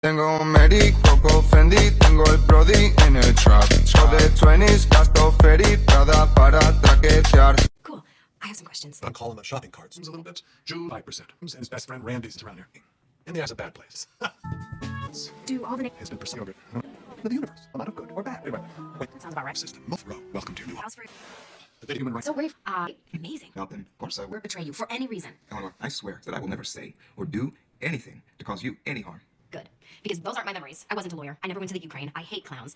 Tengo un Mary, Coco, Fendi, tengo el Brody en el trap. Show de 20s, gasto Ferry, Prada para traquetear. Cool. I have some questions. I'm calling the shopping carts a little bit. Jew 5%. And his best friend Randy's around here. And the guy's a bad place. Do all the Has been pursued the universe. A lot of good or bad. Anyway, wait. That sounds about right. System. Row. Welcome to your new home. House for The big human rights. so brave. Amazing. Now then, of course I will. Betray you for any reason. Eleanor, I swear that I will never say or do anything to cause you any harm. Good. Because those aren't my memories. I wasn't a lawyer. I never went to the Ukraine. I hate clowns.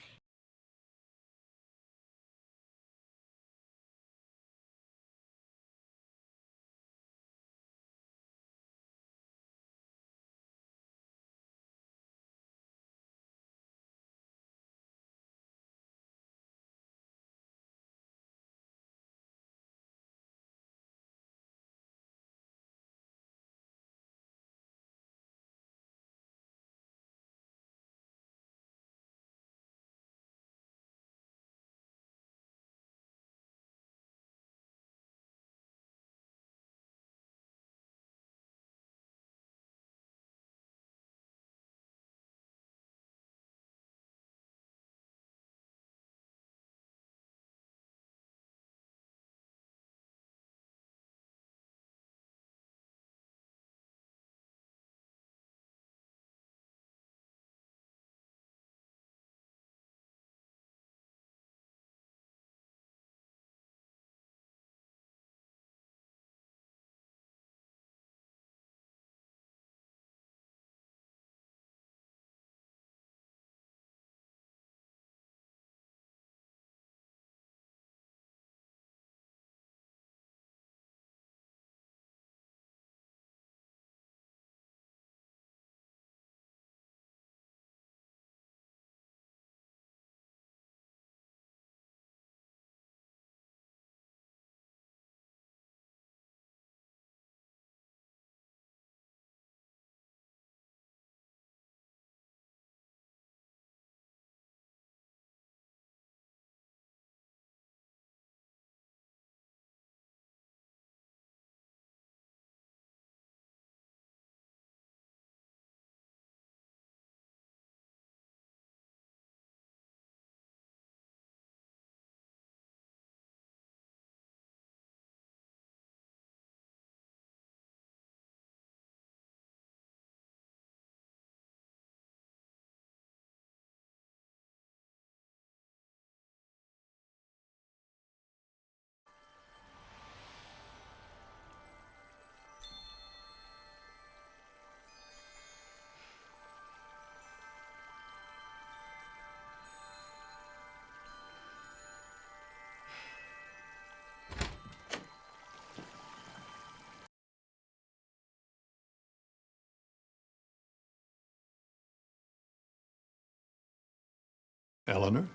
Eleanor,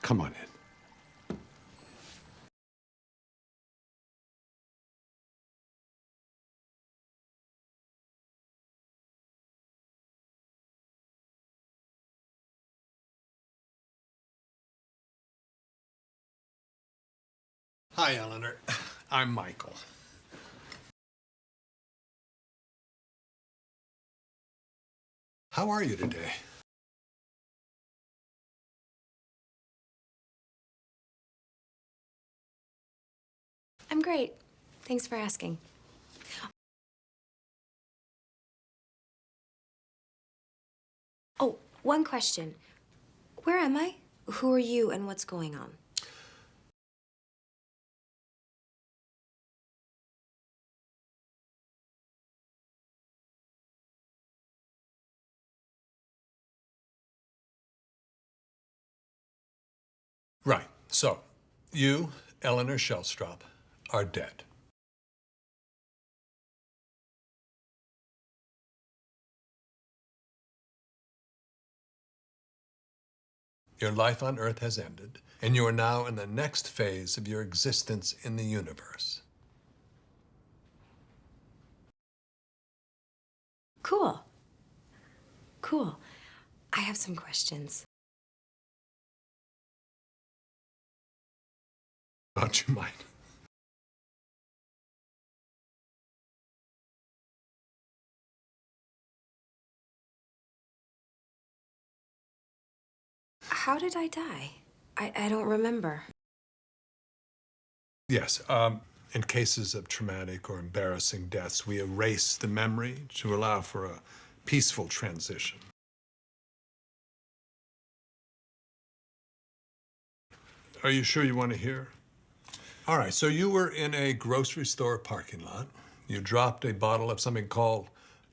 come on in. Hi, Eleanor. I'm Michael. How are you today? I'm great. Thanks for asking. Oh, one question. Where am I? Who are you and what's going on? Right. So, you, Eleanor Shellstrop, are dead. Your life on Earth has ended, and you are now in the next phase of your existence in the universe. Cool. Cool. I have some questions. Don't you mind? How did I die? I don't remember. Yes, in cases of traumatic or embarrassing deaths, we erase the memory to allow for a peaceful transition. Are you sure you want to hear? All right, so you were in a grocery store parking lot. You dropped a bottle of something called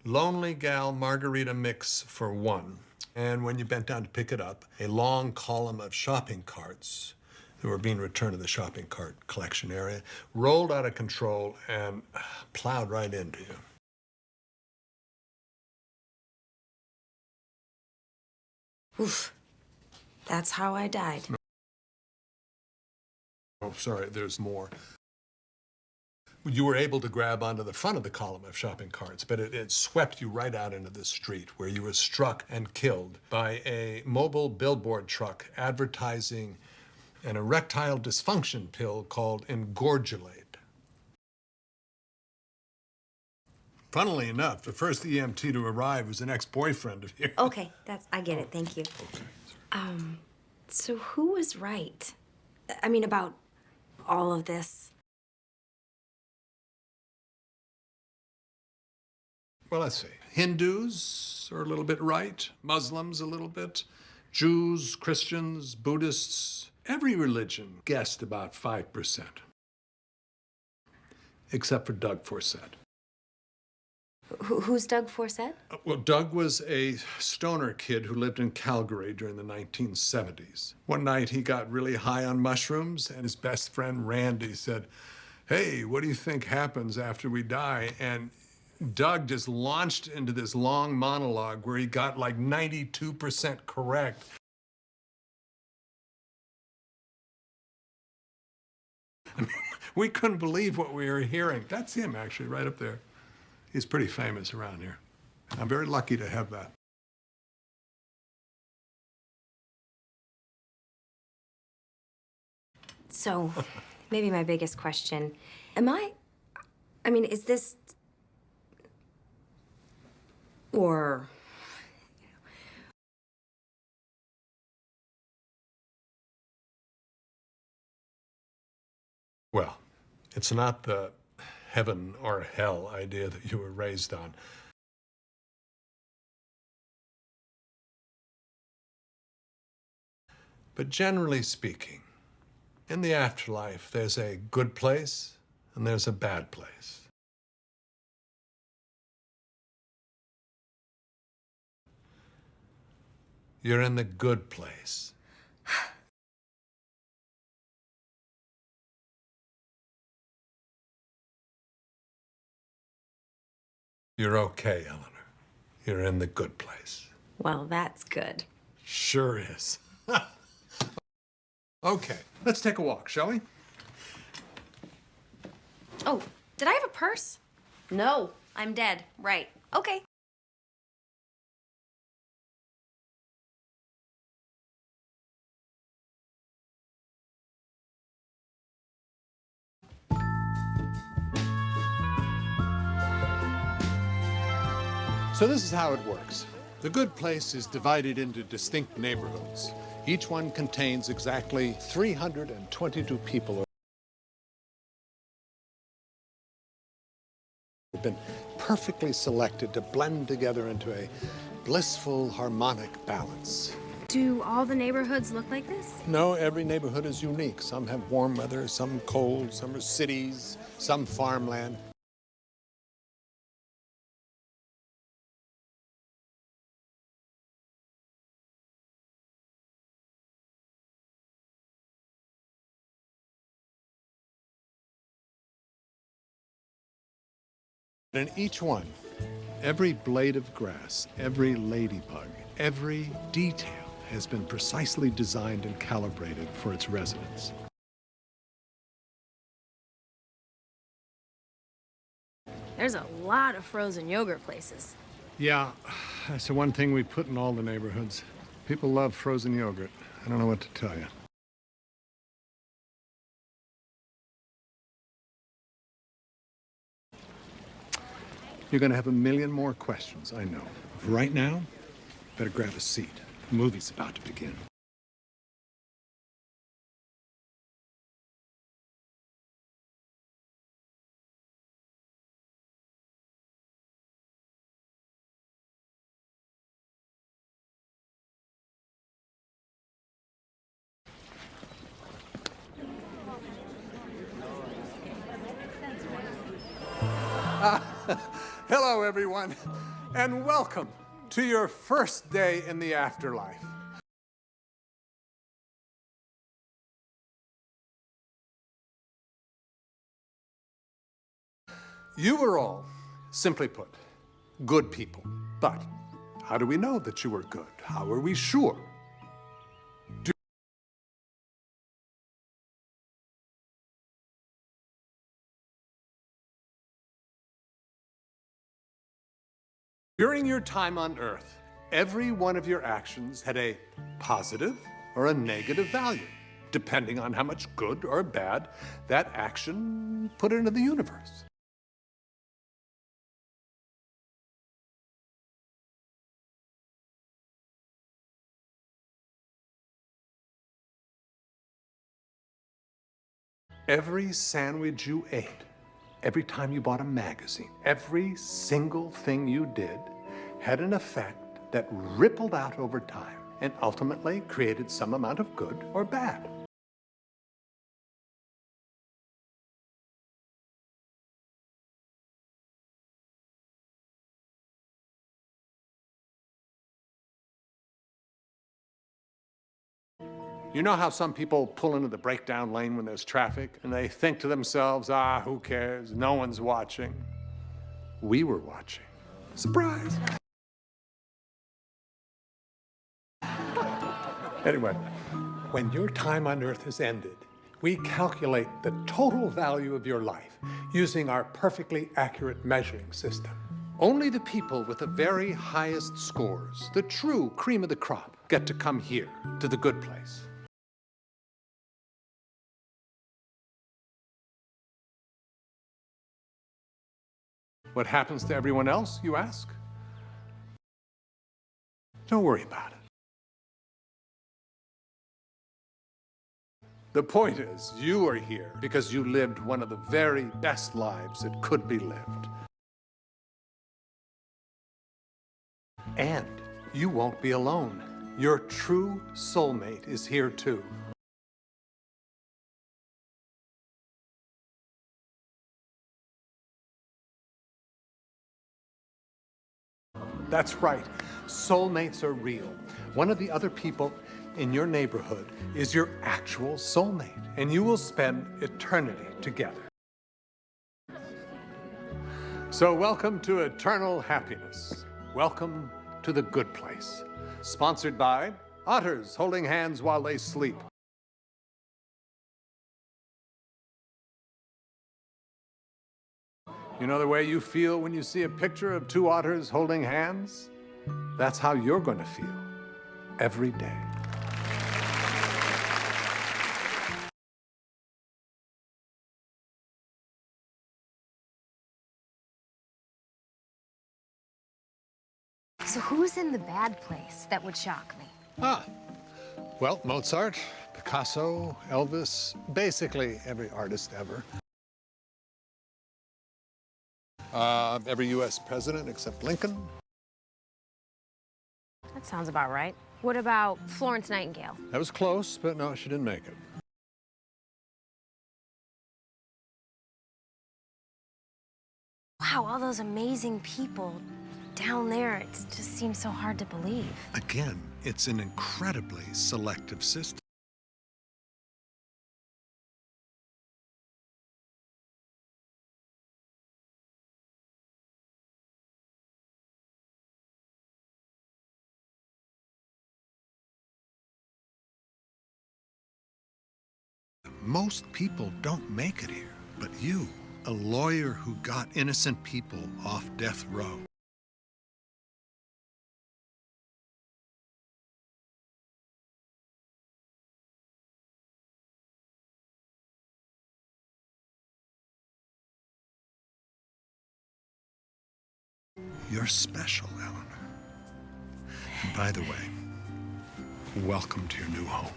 Lonely Gal Margarita Mix for one. And when you bent down to pick it up, a long column of shopping carts that were being returned to the shopping cart collection area rolled out of control and plowed right into you. Oof. That's how I died. Oh, sorry, there's more. You were able to grab onto the front of the column of shopping carts, but it swept you right out into the street where you were struck and killed by a mobile billboard truck advertising an erectile dysfunction pill called Engorgulate. Funnily enough, the first EMT to arrive was an ex-boyfriend of yours. Okay, I get it, thank you. Okay. So who was right? I mean, about all of this? Well, let's see. Hindus are a little bit right, Muslims a little bit, Jews, Christians, Buddhists. Every religion guessed about 5%, except for Doug Forsett. Who's Doug Forsett? Well, Doug was a stoner kid who lived in Calgary during the 1970s. One night he got really high on mushrooms, and his best friend Randy said, "Hey, what do you think happens after we die?" And Doug just launched into this long monologue where he got like 92% correct. I mean, we couldn't believe what we were hearing. That's him, actually, right up there. He's pretty famous around here. I'm very lucky to have that. So, maybe my biggest question, I mean, is this, or, Well, it's not the heaven or hell idea that you were raised on. But generally speaking, in the afterlife, there's a good place and there's a bad place. You're in the good place. You're okay, Eleanor. You're in the good place. well, that's good. Sure is. Okay, let's take a walk, shall we? Oh, did I have a purse? No, I'm dead. Right. Okay. So this is how it works. The good place is divided into distinct neighborhoods. Each one contains exactly 322 people who've been perfectly selected to blend together into a blissful, harmonic balance. Do all the neighborhoods look like this? No, every neighborhood is unique. Some have warm weather, some cold, some are cities, some farmland. In each one, every blade of grass, every ladybug, every detail has been precisely designed and calibrated for its residents. There's a lot of frozen yogurt places. Yeah, that's the one thing we put in all the neighborhoods. People love frozen yogurt. I don't know what to tell you. You're going to have a million more questions, I know. Right now, better grab a seat. The movie's about to begin. Hello, everyone, and welcome to your first day in the afterlife. You were all, simply put, good people. But how do we know that you were good? How are we sure? During your time on Earth, every one of your actions had a positive or a negative value, depending on how much good or bad that action put into the universe. Every sandwich you ate, every time you bought a magazine, every single thing you did had an effect that rippled out over time and ultimately created some amount of good or bad. You know how some people pull into the breakdown lane when there's traffic and they think to themselves, who cares? No one's watching. We were watching. Surprise! Anyway, when your time on Earth has ended, we calculate the total value of your life using our perfectly accurate measuring system. Only the people with the very highest scores, the true cream of the crop, get to come here, to the good place. What happens to everyone else, you ask? Don't worry about it. The point is, you are here because you lived one of the very best lives that could be lived. And you won't be alone. Your true soulmate is here too. That's right. Soulmates are real. One of the other people in your neighborhood is your actual soulmate, and you will spend eternity together. So welcome to eternal happiness. Welcome to the good place. Sponsored by Otters Holding Hands While They Sleep. You know the way you feel when you see a picture of two otters holding hands? That's how you're going to feel every day. So who's in the bad place that would shock me? Well, Mozart, Picasso, Elvis, basically every artist ever. Every U.S. president except Lincoln. That sounds about right. What about Florence Nightingale? That was close, but no, she didn't make it. Wow, all those amazing people down there, it just seems so hard to believe. Again, it's an incredibly selective system. Most people don't make it here, but you, a lawyer who got innocent people off death row. You're special, Eleanor. And by the way, welcome to your new home.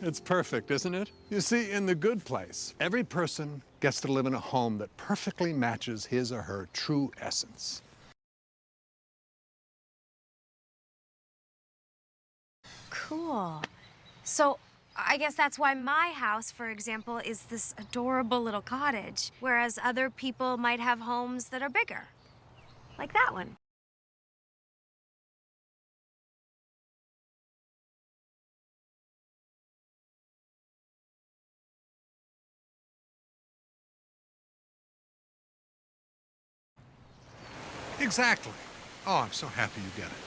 It's perfect, isn't it? You see, in the good place, every person gets to live in a home that perfectly matches his or her true essence. Cool. So I guess that's why my house, for example, is this adorable little cottage, whereas other people might have homes that are bigger. Like that one. Exactly. Oh, I'm so happy you get it.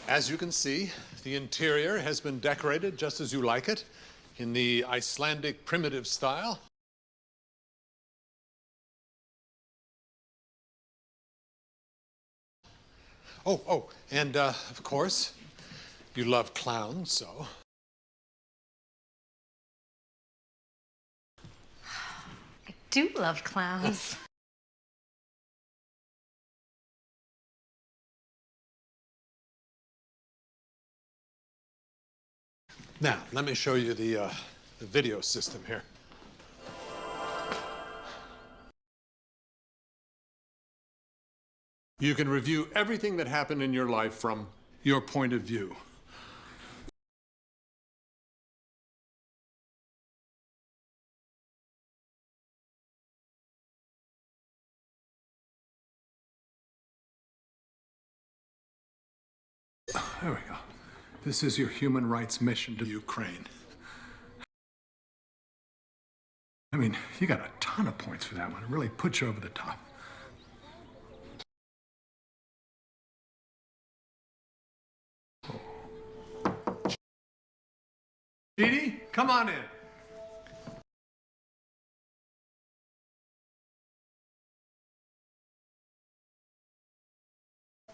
As you can see, the interior has been decorated just as you like it, in the Icelandic primitive style. And of course, you love clowns, so. I do love clowns. Now, let me show you the video system here. You can review everything that happened in your life from your point of view. There we go. This is your human rights mission to Ukraine. I mean, you got a ton of points for that one. It really puts you over the top. Edie, come on in.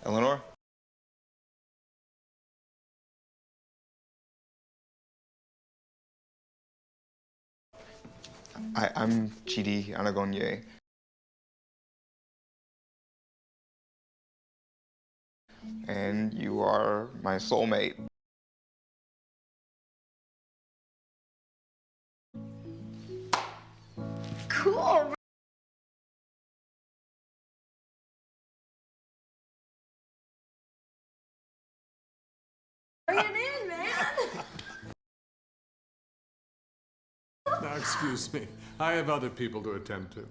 Eleanor? I'm Chidi Anagonye. And you are my soulmate. Cool. Bring it in, man. Now, excuse me. I have other people to attend to.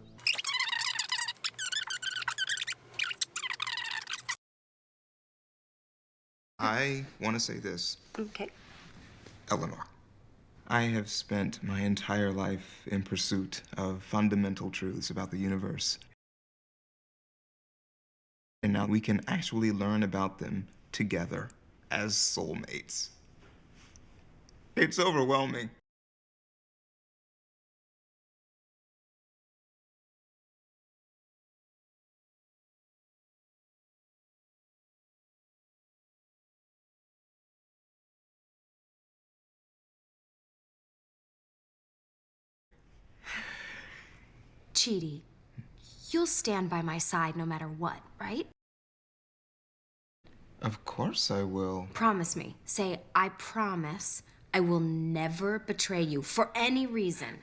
I want to say this. Okay. Eleanor, I have spent my entire life in pursuit of fundamental truths about the universe. And now we can actually learn about them together as soulmates. It's overwhelming. Chidi, you'll stand by my side no matter what, right? Of course I will. Promise me. Say, I promise I will never betray you for any reason.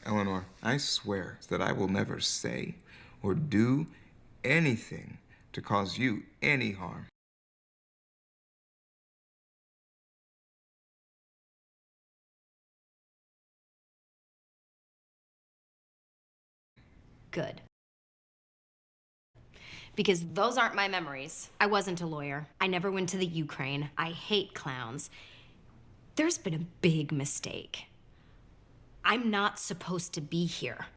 Eleanor, I swear that I will never say or do anything to cause you any harm. Good. Because those aren't my memories. I wasn't a lawyer. I never went to the Ukraine. I hate clowns. There's been a big mistake. I'm not supposed to be here.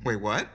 Wait, what?